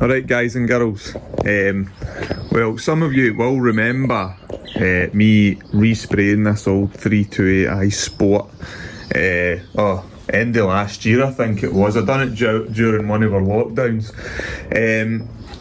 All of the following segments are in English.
Alright guys and girls, well some of you will remember me respraying this old 328i Sport end of last year I think it was. I done it during one of our lockdowns.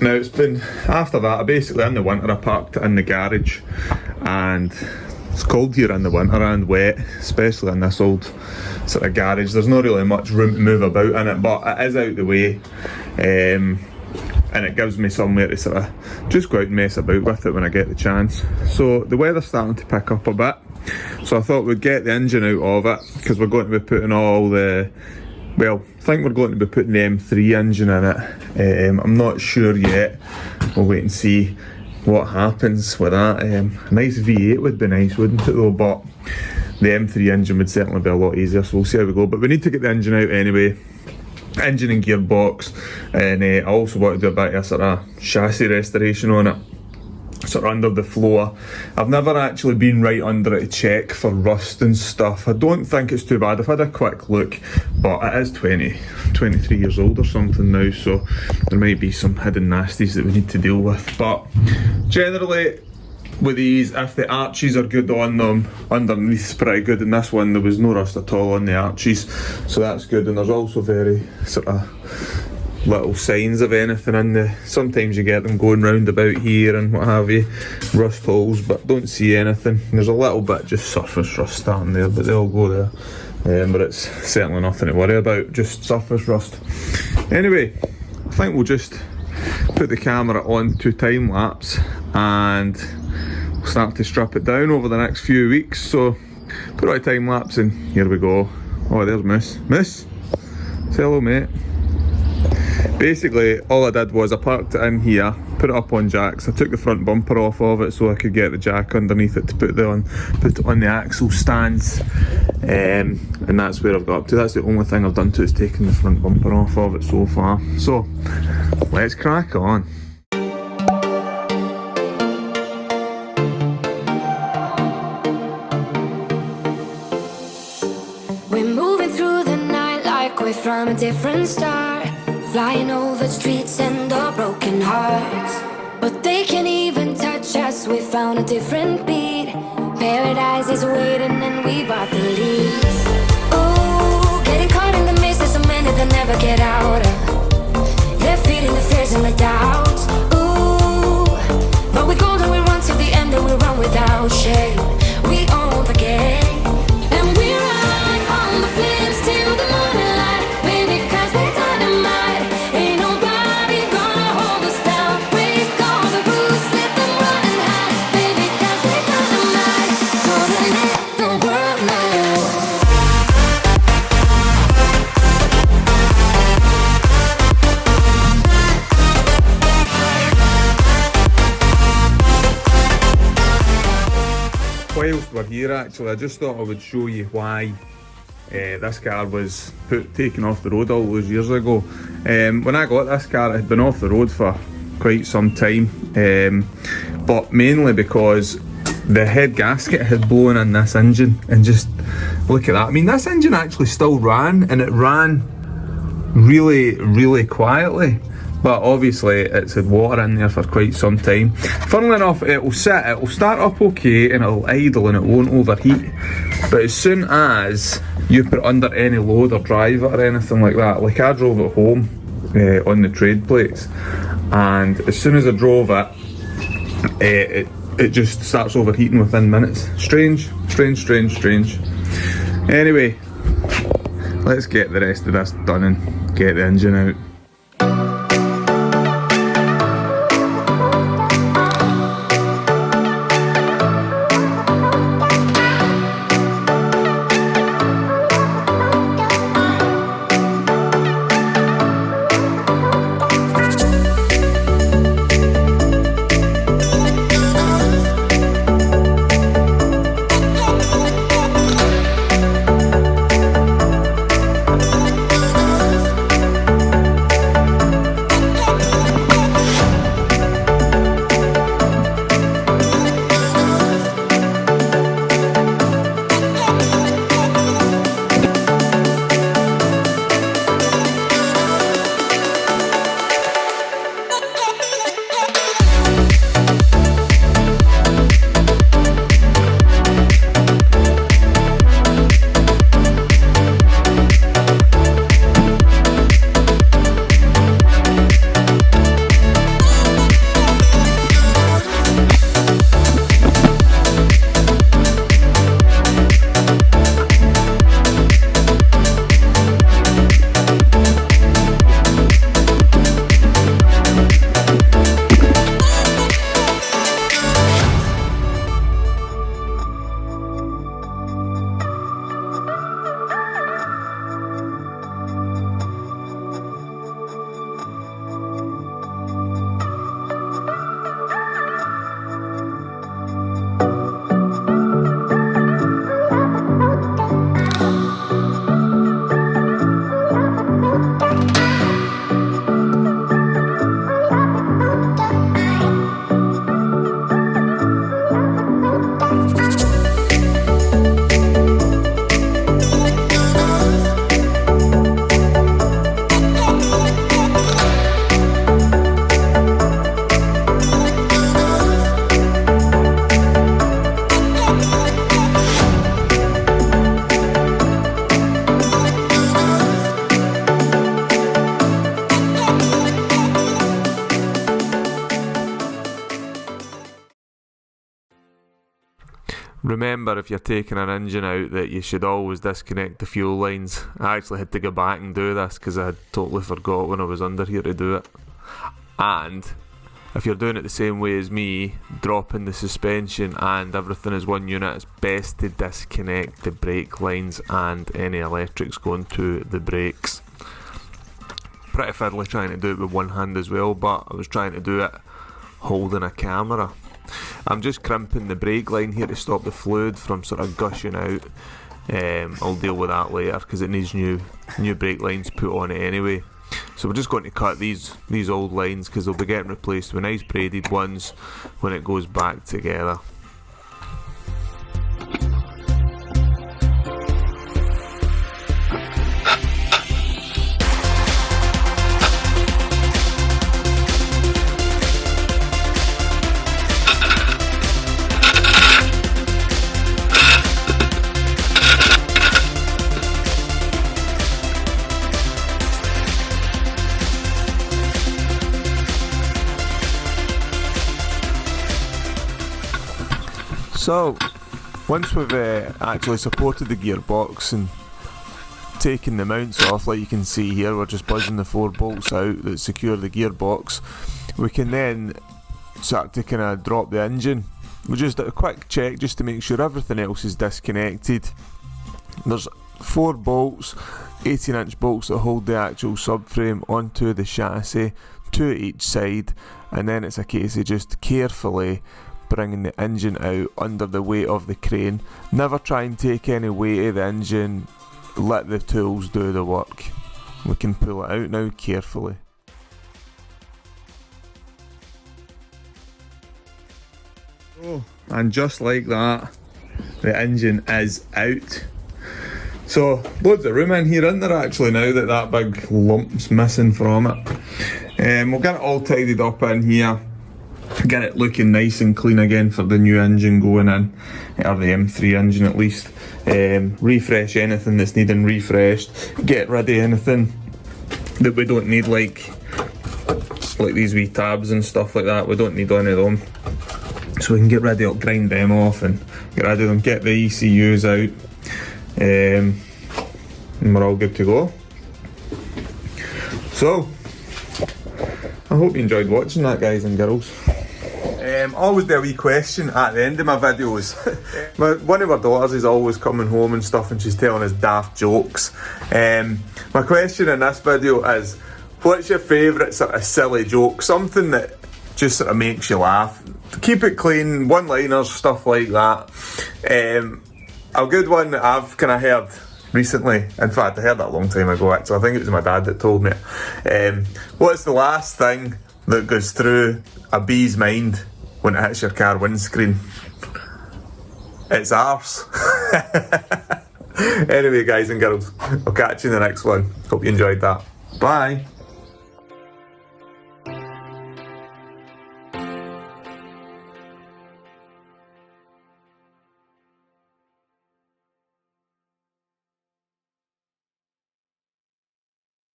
Now it's been, after that, basically in the winter I parked it in the garage, and it's cold here in the winter and wet, especially in this old sort of garage. There's not really much room to move about in it, but it is out the way, and it gives me somewhere to sort of just go out and mess about with it when I get the chance. So the weather's starting to pick up a bit, so I thought we'd get the engine out of it, because we're going to be putting all the, well, I think we're going to be putting the M3 engine in it. I'm not sure yet, we'll wait and see what happens with that. A nice V8 would be nice, wouldn't it though, but the M3 engine would certainly be a lot easier, so we'll see how we go. But we need to get the engine out anyway, engine and gearbox, and I also want to do a bit of sort of chassis restoration on it, sort of under the floor. I've never actually been right under it to check for rust and stuff. I don't think it's too bad. I've had a quick look, but it is 23 years old or something now, so there might be some hidden nasties that we need to deal with. But generally with these, if the arches are good on them, underneath is pretty good. In this one there was no rust at all on the arches, so that's good. And there's also very sort of little signs of anything in the, sometimes you get them going round about here and what have you, rust holes, but don't see anything. There's a little bit just surface rust starting there, but they'll go there, but it's certainly nothing to worry about, just surface rust. Anyway, I think we'll just put the camera on to time lapse and we'll start to strip it down over the next few weeks. So put it on time lapse and here we go. Oh, there's Miss, say hello mate. Basically all I did was I parked it in here, put it up on jacks. I took the front bumper off of it so I could get the jack underneath it to put it on the axle stands, and that's where I've got up to. That's the only thing I've done to is taking the front bumper off of it so far. So let's crack on. We're moving through the night like we're from a different star, flying over streets and our broken hearts. But they can't even touch us, we found a different beat. Paradise is waiting and we bought the lease. Ooh, getting caught in the mist, there's so many that never get out of. They're feeding the fears and the doubts. Ooh, but we're golden, we run to the end and we run without shame. We own the game, and we run on the flames till the morning light. Baby, cause we're dynamite. Ain't nobody gonna hold us down. Break all the rules, let them run and hide. Baby, cause we're dynamite. Gonna let the world know. Whilst we're here actually, I just thought I would show you why this car was taken off the road all those years ago. When I got this car, it had been off the road for quite some time, but mainly because the head gasket had blown in this engine. And just look at that. I mean, this engine actually still ran, and it ran really quietly, but obviously it's had water in there for quite some time. Funnily enough, it'll start up okay and it'll idle and it won't overheat, but as soon as you put it under any load or drive it or anything like that, like I drove it home on the trade plates, and as soon as I drove it, it just starts overheating within minutes. Strange. Anyway, let's get the rest of this done and get the engine out. Remember, if you're taking an engine out, that you should always disconnect the fuel lines. I actually had to go back and do this because I had totally forgot when I was under here to do it. And if you're doing it the same way as me, dropping the suspension and everything as one unit, it's best to disconnect the brake lines and any electrics going to the brakes. Pretty fiddly trying to do it with one hand as well, but I was trying to do it holding a camera. I'm just crimping the brake line here to stop the fluid from sort of gushing out. I'll deal with that later because it needs new brake lines put on it anyway. So we're just going to cut these old lines because they'll be getting replaced with nice braided ones when it goes back together. So, once we've actually supported the gearbox and taken the mounts off, like you can see here, we're just buzzing the 4 bolts out that secure the gearbox, we can then start to kind of drop the engine. We just do a quick check just to make sure everything else is disconnected. There's 4 bolts, 18-inch bolts that hold the actual subframe onto the chassis, 2 at each side, and then it's a case of just carefully bringing the engine out under the weight of the crane. Never try and take any weight of the engine, let the tools do the work. We can pull it out now carefully. Oh, and just like that, the engine is out. So, loads of room in here, isn't there, actually, now that that big lump's missing from it. We'll get it all tidied up in here. Get it looking nice and clean again for the new engine going in, or the M3 engine at least. Refresh anything that's needing refreshed. Get rid of anything that we don't need, like these wee tabs and stuff like that. We don't need any of them, so we can get rid of it, grind them off and get rid of them. Get the ECUs out, and we're all good to go. So, I hope you enjoyed watching that, guys and girls. Always be a wee question at the end of my videos. One of our daughters is always coming home and stuff and she's telling us daft jokes. My question in this video is, what's your favourite sort of silly joke? Something that just sort of makes you laugh. Keep it clean, one-liners, stuff like that. A good one that I've kind of heard recently, in fact I heard that a long time ago actually, I think it was my dad that told me it. What's the last thing that goes through a bee's mind when it hits your car windscreen? It's arse. Anyway, guys and girls, I'll catch you in the next one. Hope you enjoyed that. Bye.